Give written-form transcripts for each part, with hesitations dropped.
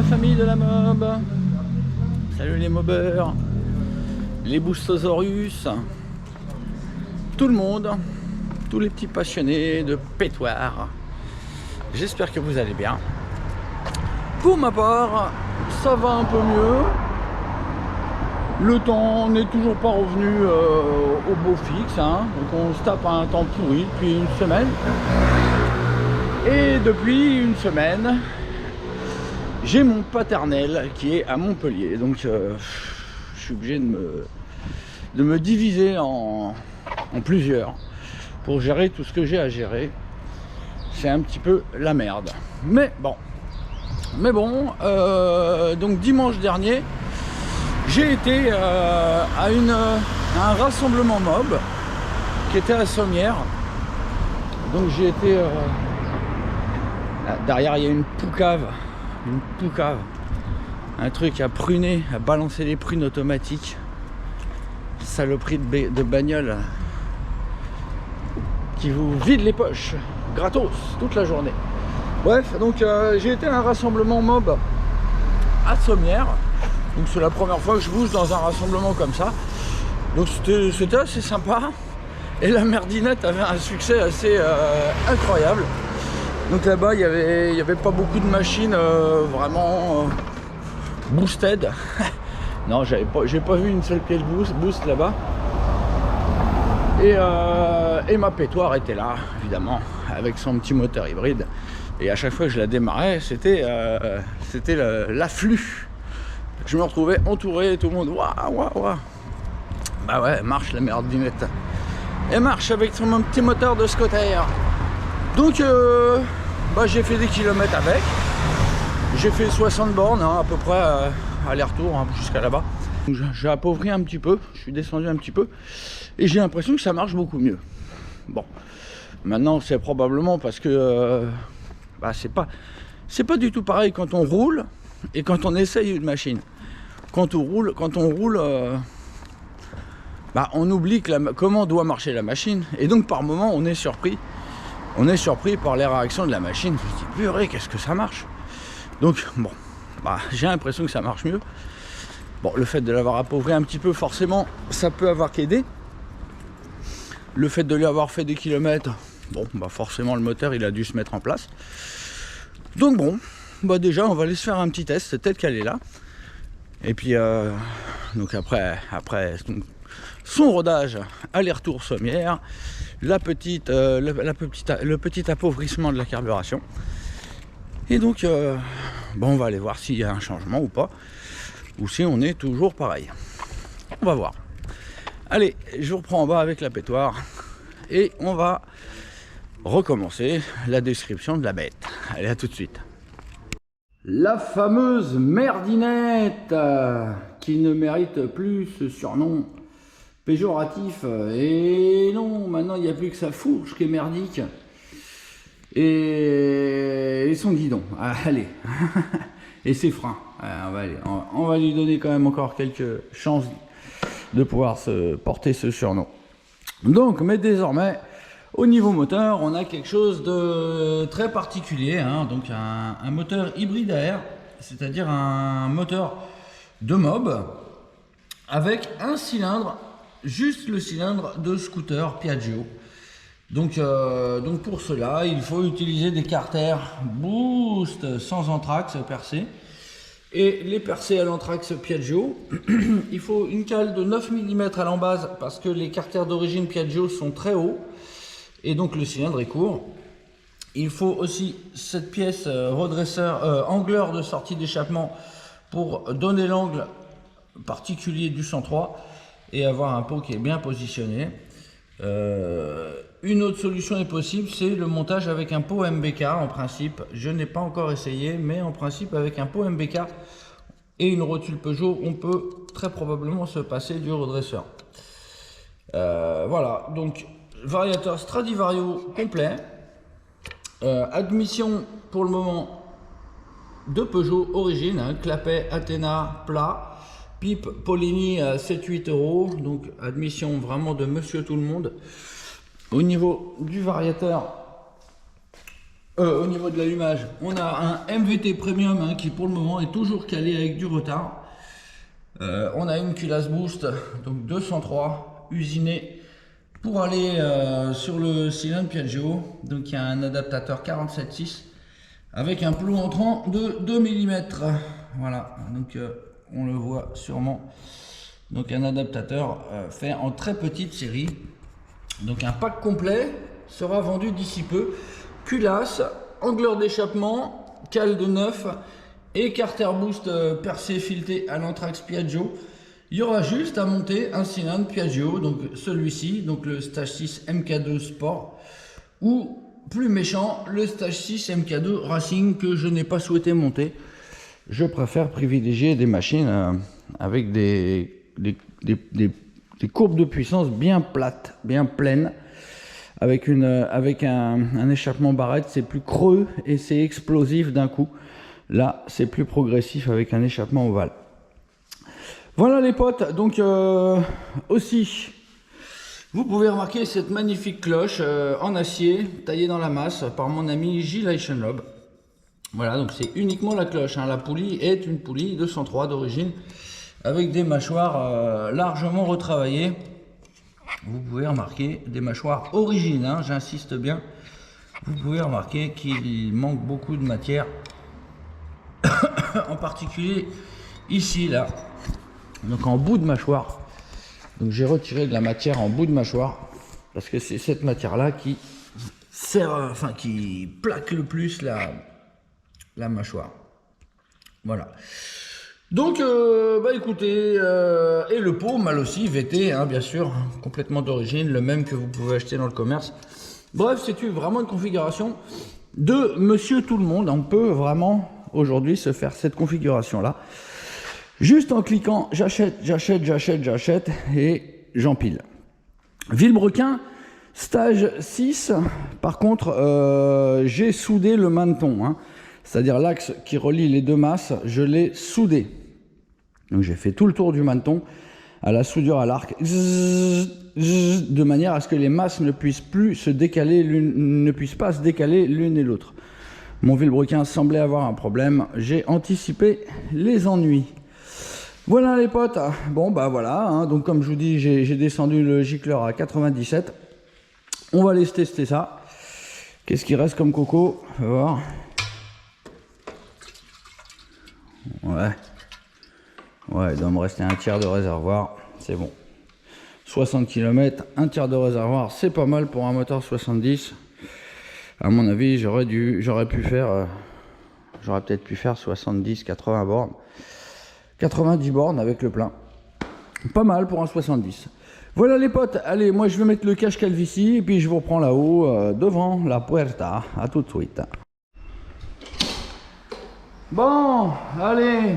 la famille de la mob. Salut les mobeurs, les boostosaurus, tout le monde, tous les petits passionnés de pétoire. J'espère que vous allez bien. Pour ma part, ça va un peu mieux. Le temps n'est toujours pas revenu au beau fixe, hein. Donc on se tape un temps pourri depuis une semaine. Et depuis une semaine, j'ai mon paternel qui est à Montpellier. Donc je suis obligé de me diviser en plusieurs pour gérer tout ce que j'ai à gérer. C'est un petit peu la merde. Mais bon, donc dimanche dernier, j'ai été à un rassemblement mob qui était à Sommières. Donc j'ai été derrière, il y a une poucave, un truc à pruner, à balancer les prunes automatiques. Saloperie de bagnole qui vous vide les poches gratos toute la journée. Bref, donc j'ai été à un rassemblement mob à Sommières. Donc c'est la première fois que je bouge dans un rassemblement comme ça. Donc c'était assez sympa. Et la merdinette avait un succès assez incroyable. Donc là-bas, il y avait pas beaucoup de machines vraiment boosted. Non, j'ai pas vu une seule pièce boost là-bas. Et ma pétoire était là, évidemment, avec son petit moteur hybride. Et à chaque fois que je la démarrais, c'était l'afflux. Je me retrouvais entouré, tout le monde, waouh. Bah ouais, elle marche la merdinette. Elle marche avec son petit moteur de scotter. Donc, j'ai fait des kilomètres avec. J'ai fait 60 bornes, hein, à peu près, aller-retour, hein, jusqu'à là-bas. J'ai appauvri un petit peu, je suis descendu un petit peu. Et j'ai l'impression que ça marche beaucoup mieux. Bon, maintenant, c'est probablement parce que c'est pas du tout pareil quand on roule et quand on essaye une machine. Quand on roule, on oublie comment doit marcher la machine. Et donc, par moment, on est surpris par les réactions de la machine. Je me dis, purée, qu'est-ce que ça marche. Donc, bon, j'ai l'impression que ça marche mieux. Bon, le fait de l'avoir appauvri un petit peu, forcément, ça peut avoir qu'aidé. Le fait de lui avoir fait des kilomètres, bon, forcément, le moteur, il a dû se mettre en place. Donc, bon, déjà, on va aller se faire un petit test, tel qu'elle est là. Et puis, donc après son rodage, aller-retour Sommières, le petit appauvrissement de la carburation. Et donc, on va aller voir s'il y a un changement ou pas, ou si on est toujours pareil. On va voir. Allez, je vous reprends en bas avec la pétoire, et on va recommencer la description de la bête. Allez, à tout de suite. La fameuse merdinette qui ne mérite plus ce surnom péjoratif. Et non, maintenant il n'y a plus que sa fourche qui est merdique. Et son guidon. Allez. Et ses freins. On va lui donner quand même encore quelques chances de pouvoir se porter ce surnom. Donc, mais désormais, au niveau moteur, on a quelque chose de très particulier, hein. Donc un moteur hybride à air, c'est-à-dire un moteur de mob avec un cylindre, juste le cylindre de scooter Piaggio. Donc pour cela, il faut utiliser des carters boost sans anthrax percé. Et les percés à l'anthrax Piaggio, il faut une cale de 9 mm à l'embase parce que les carters d'origine Piaggio sont très hauts. Et donc le cylindre est court. Il faut aussi cette pièce angleur de sortie d'échappement pour donner l'angle particulier du 103 et avoir un pot qui est bien positionné. Une autre solution est possible, c'est le montage avec un pot MBK en principe. Je n'ai pas encore essayé, mais en principe avec un pot MBK et une rotule Peugeot, on peut très probablement se passer du redresseur. Voilà, donc variateur Stradivario complet, admission pour le moment de Peugeot origine, hein, clapet Athena plat, pipe Polini à 7-8 €, donc admission vraiment de monsieur tout le monde. Au niveau du variateur, Au niveau de l'allumage, on a un MVT Premium hein, qui pour le moment est toujours calé avec du retard. On a une culasse boost, donc 203 usinée pour aller sur le cylindre Piaggio. Donc il y a un adaptateur 47.6 avec un plot entrant de 2 mm. Voilà, donc on le voit sûrement. Donc un adaptateur fait en très petite série. Donc un pack complet sera vendu d'ici peu. Culasse, angleur d'échappement, cale de neuf et carter boost percé fileté à l'anthrax Piaggio. Il y aura juste à monter un cylindre Piaggio, donc celui-ci, donc le Stage 6 MK2 Sport, ou plus méchant, le Stage 6 MK2 Racing que je n'ai pas souhaité monter. Je préfère privilégier des machines avec des courbes de puissance bien plates, bien pleines. Avec un échappement barrette, c'est plus creux et c'est explosif d'un coup. Là, c'est plus progressif avec un échappement ovale. Voilà les potes, donc aussi, vous pouvez remarquer cette magnifique cloche en acier, taillée dans la masse par mon ami Gilles Eichenlob. Voilà, donc c'est uniquement la cloche, hein. La poulie est une poulie 203 d'origine, avec des mâchoires largement retravaillées. Vous pouvez remarquer des mâchoires origines, hein, j'insiste bien. Vous pouvez remarquer qu'il manque beaucoup de matière, en particulier ici, là. Donc en bout de mâchoire. Donc j'ai retiré de la matière en bout de mâchoire parce que c'est cette matière-là qui sert, qui plaque le plus la mâchoire. Voilà. Donc, écoutez, et le pot mal aussi, VT, hein, bien sûr, complètement d'origine, le même que vous pouvez acheter dans le commerce. Bref, c'est vraiment une configuration de Monsieur Tout le Monde. On peut vraiment aujourd'hui se faire cette configuration-là, juste en cliquant j'achète et j'empile. Vilebrequin, Stage 6, par contre, j'ai soudé le maneton, hein, c'est-à-dire l'axe qui relie les deux masses, je l'ai soudé. Donc j'ai fait tout le tour du maneton à la soudure à l'arc, de manière à ce que les masses ne puissent pas se décaler l'une et l'autre. Mon vilebrequin semblait avoir un problème, j'ai anticipé les ennuis. Voilà les potes, bon bah voilà, hein, donc comme je vous dis, j'ai descendu le gicleur à 97. On va aller tester ça. Qu'est-ce qui reste comme coco? On va voir. Ouais, il doit me rester un tiers de réservoir, c'est bon. 60 km, un tiers de réservoir, c'est pas mal pour un moteur 70. À mon avis, j'aurais peut-être pu faire 70, 80 bornes. 90 bornes avec le plein. Pas mal pour un 70. Voilà les potes, allez, moi je vais mettre le cache calvitie et puis je vous reprends là-haut, devant la puerta. À tout de suite. Bon, allez.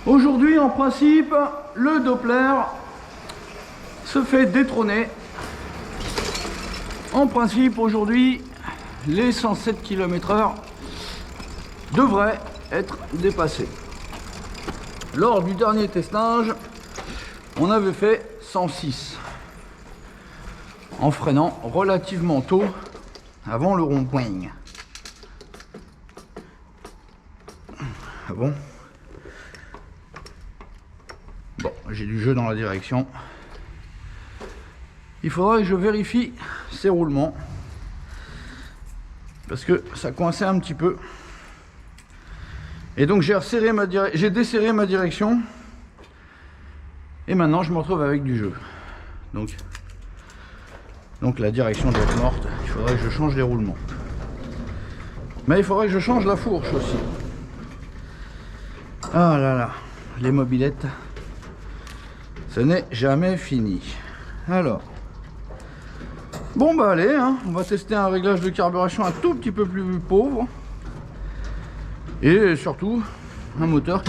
Aujourd'hui, en principe, le Doppler se fait détrôner. En principe, aujourd'hui, les 107 km/h devraient être dépassés. Lors du dernier testage, on avait fait 106 en freinant relativement tôt avant le rond-point. Ah bon? Bon, j'ai du jeu dans la direction. Il faudra que je vérifie ces roulements parce que ça coinçait un petit peu. Et donc j'ai desserré ma direction et maintenant je me retrouve avec du jeu. Donc la direction doit être morte. Il faudrait que je change les roulements. Mais il faudrait que je change la fourche aussi. Ah là là, les mobylettes. Ce n'est jamais fini. Alors, bon bah allez, hein, on va tester un réglage de carburation un tout petit peu plus pauvre. Et surtout, un moteur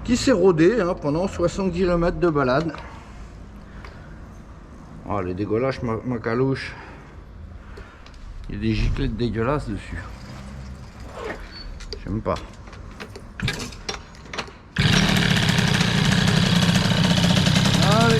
qui s'est rodé hein, pendant 60 km de balade. Oh, les dégollages, ma calouche. Il y a des giclettes dégueulasses dessus. J'aime pas. Allez.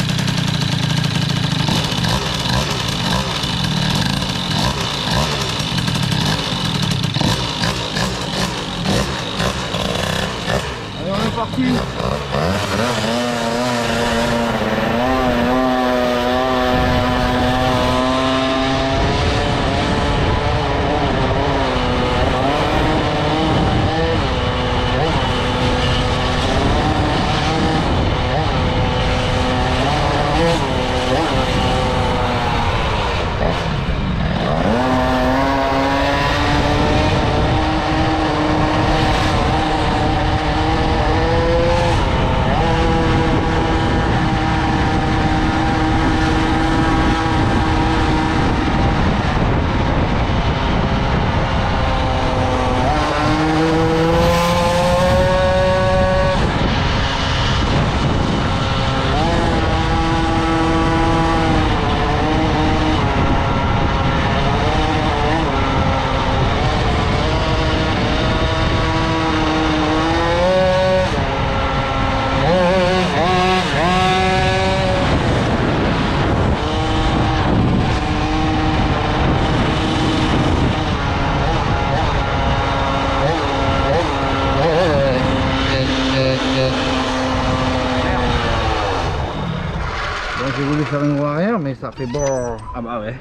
J'ai voulu faire une roue arrière, mais ça fait bon. Ah bah ouais.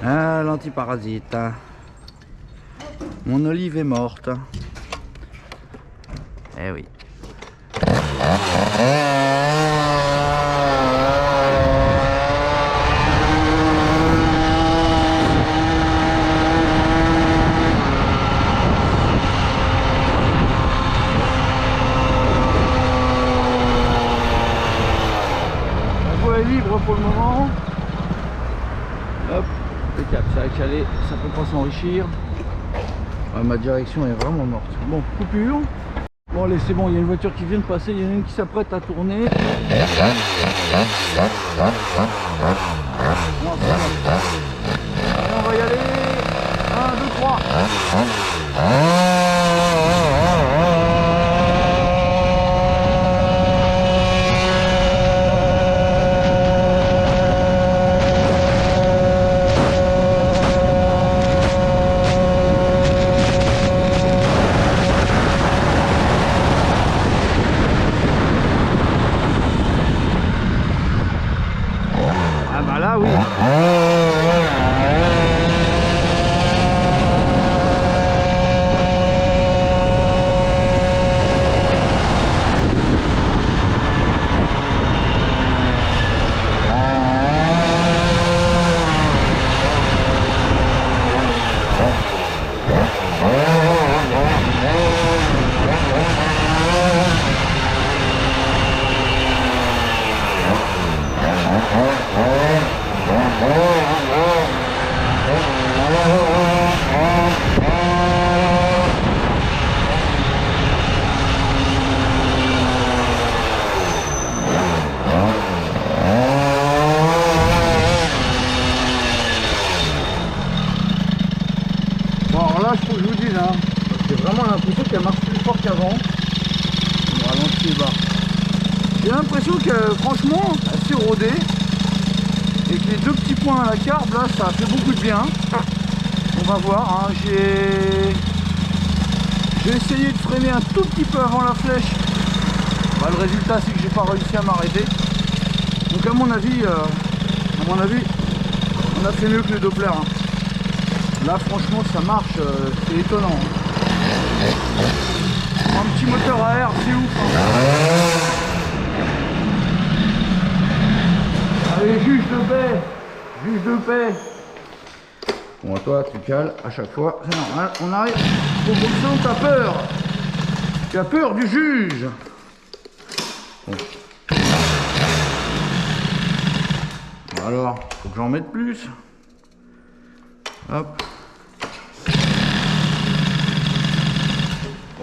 Ah, l'antiparasite. Mon olive est morte. Eh oui. Libre pour le moment. Hop, impeccable, ça a calé, ça peut pas s'enrichir. Ouais, ma direction est vraiment morte. Bon, coupure. Bon allez, c'est bon, il y a une voiture qui vient de passer, il y en a une qui s'apprête à tourner. Non, allez, on va y aller. 1, 2, 3. Ah oui. J'ai vraiment l'impression qu'elle marche plus fort qu'avant. On ralentit les barres. J'ai l'impression que franchement elle s'est rodée et que les deux petits points à la carbe là ça a fait beaucoup de bien. On va voir, hein. J'ai essayé de freiner un tout petit peu avant la flèche. Bah, le résultat c'est que j'ai pas réussi à m'arrêter. Donc à mon avis on a fait mieux que le Doppler, hein. Là franchement ça marche, c'est étonnant. Un petit moteur à air, c'est ouf, hein. Allez, juge de paix. Juge de paix. Bon, toi tu cales à chaque fois, c'est normal. On arrive au boxon, t'as peur. Tu as peur du juge. Bon. Alors, faut que j'en mette plus. Hop.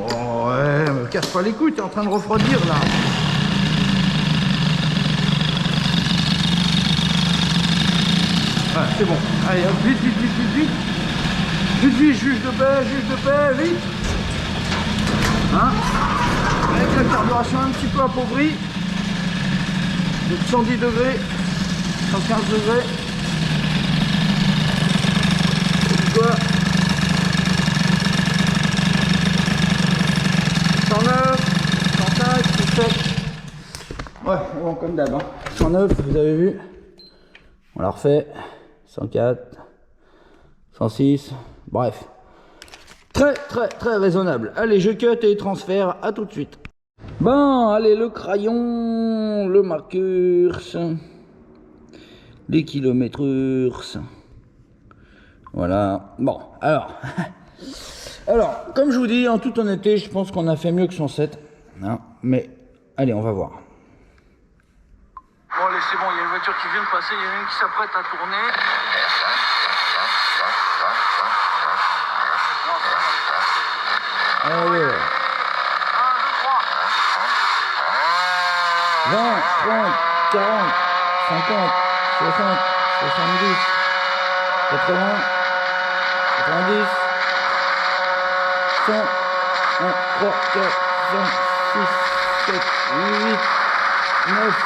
Oh ouais, me casse pas les couilles, t'es en train de refroidir là. Ah, c'est bon. Allez, hop, vite, vite, vite, vite, vite. Vite, vite, juge de paix, vite. Hein? Avec la carburation un petit peu appauvrie. De 110 degrés, 115 degrés. 109, 107, fait. Ouais, bon, comme d'hab. Hein. 109, vous avez vu. On la refait. 104, 106, bref. Très raisonnable. Allez, je cut et transfert, à tout de suite. Bon, allez, le crayon, le marqueur, les kilomètres. Voilà. Bon, alors, comme je vous dis, en toute honnêteté, je pense qu'on a fait mieux que 107. Hein, mais, allez, on va voir. Bon, allez, c'est bon, il y a une voiture qui vient de passer, il y en a une qui s'apprête à tourner. Allez. 1, 2, 3. 20, 30, 40, 50, 60, 70, 80, 90, 100, 1, 3, 4, 5, 6, 7, 8, 9,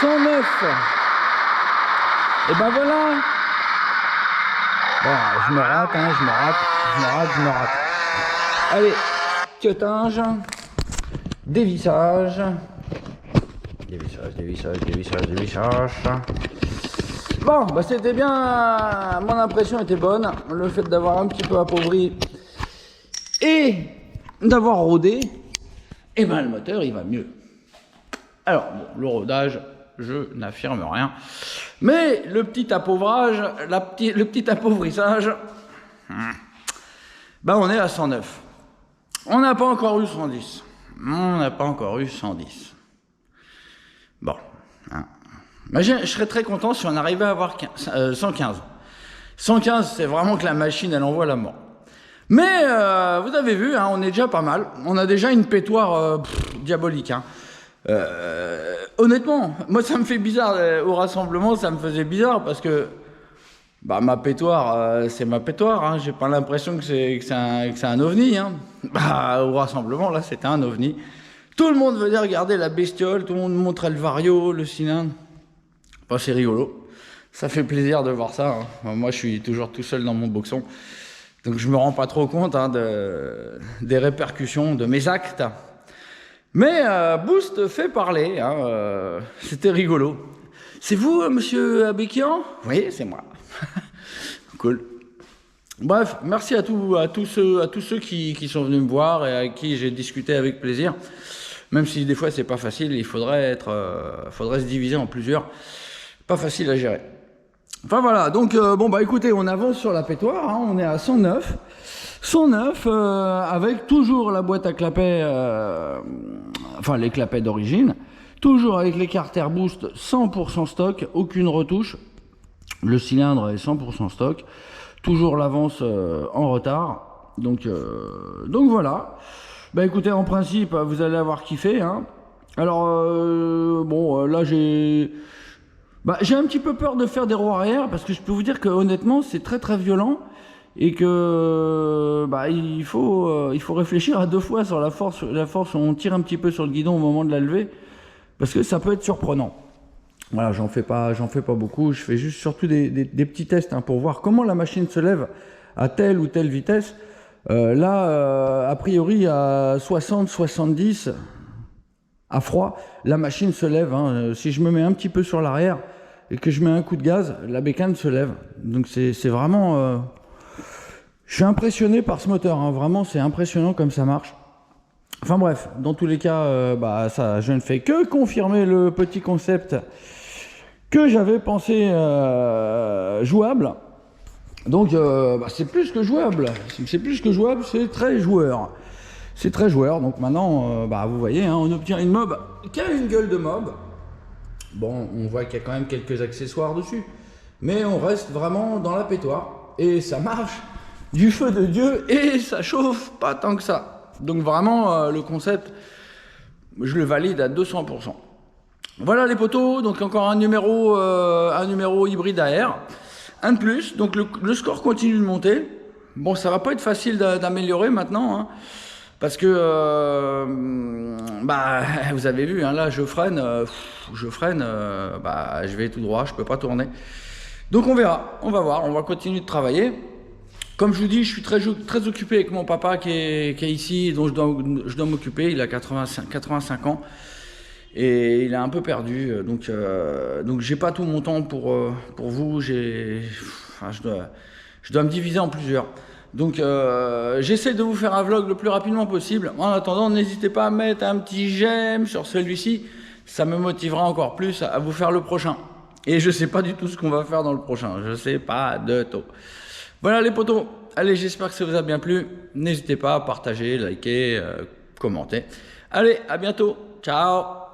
109. Et ben voilà. Bon, je me rate, hein, je me rate. Allez, cutage, dévissage. Bon, bah c'était bien, mon impression était bonne. Le fait d'avoir un petit peu appauvri et d'avoir rodé, et ben le moteur il va mieux. Alors, bon, le rodage, je n'affirme rien. Mais le petit appauvrage, le petit appauvrissage, ben on est à 109. On n'a pas encore eu 110. Bon. Hein. Mais je serais très content si on arrivait à avoir 115. 115, c'est vraiment que la machine, elle envoie la mort. Mais vous avez vu, hein, on est déjà pas mal. On a déjà une pétoire diabolique. Hein. Honnêtement, moi ça me fait bizarre. Au rassemblement, ça me faisait bizarre parce que bah, ma pétoire, c'est ma pétoire. Hein. J'ai pas l'impression que c'est un ovni. Hein. Bah, au rassemblement, là, c'était un ovni. Tout le monde venait regarder la bestiole, tout le monde montrait le vario, le cylindre. Bah, c'est rigolo. Ça fait plaisir de voir ça. Hein. Moi, je suis toujours tout seul dans mon boxon. Donc, je me rends pas trop compte hein, des répercussions de mes actes. Mais Boost fait parler. Hein, c'était rigolo. C'est vous, monsieur Abékian? Oui, c'est moi. Cool. Bref, merci à tous ceux qui sont venus me voir et avec qui j'ai discuté avec plaisir. Même si des fois c'est pas facile, il faudrait se diviser en plusieurs. Pas facile à gérer. Enfin voilà, donc bon bah écoutez, on avance sur la pétoire, hein, on est à 109. 109 avec toujours la boîte à clapets, enfin les clapets d'origine, toujours avec les carters Boost 100% stock, aucune retouche. Le cylindre est 100% stock, toujours l'avance en retard. Donc voilà. Bah écoutez, en principe, vous allez avoir kiffé. Hein. Alors bon, là j'ai un petit peu peur de faire des roues arrière parce que je peux vous dire que honnêtement, c'est très violent. Et que il faut réfléchir à deux fois sur la force où on tire un petit peu sur le guidon au moment de la lever, parce que ça peut être surprenant. Voilà, j'en fais pas beaucoup, je fais juste surtout des petits tests hein, pour voir comment la machine se lève à telle ou telle vitesse. Là, a priori à 60-70 à froid, la machine se lève. Hein. Si je me mets un petit peu sur l'arrière et que je mets un coup de gaz, la bécane se lève. Donc c'est vraiment... Je suis impressionné par ce moteur, hein. Vraiment c'est impressionnant comme ça marche. Enfin bref, dans tous les cas, ça, je ne fais que confirmer le petit concept que j'avais pensé jouable. Donc c'est plus que jouable, c'est très joueur. C'est très joueur, donc maintenant, vous voyez, hein, on obtient une mob qui a une gueule de mob. Bon, on voit qu'il y a quand même quelques accessoires dessus, mais on reste vraiment dans la pétoire. Et ça marche du feu de Dieu et ça chauffe pas tant que ça. Donc vraiment, le concept, je le valide à 200%. Voilà les potos, donc encore un numéro hybride à air. Un de plus, donc le score continue de monter. Bon, ça va pas être facile d'améliorer maintenant, hein, parce que, vous avez vu, hein, là je freine, je vais tout droit, je peux pas tourner. Donc on verra, on va voir, on va continuer de travailler. Comme je vous dis, je suis très occupé avec mon papa qui est ici, dont je dois m'occuper. Il a 85 ans et il est un peu perdu. Donc j'ai pas tout mon temps pour vous. Je dois me diviser en plusieurs. Donc j'essaie de vous faire un vlog le plus rapidement possible. En attendant, n'hésitez pas à mettre un petit j'aime sur celui-ci. Ça me motivera encore plus à vous faire le prochain. Et je sais pas du tout ce qu'on va faire dans le prochain. Je sais pas de tout. Voilà les potos, allez, j'espère que ça vous a bien plu. N'hésitez pas à partager, liker, commenter. Allez, à bientôt. Ciao.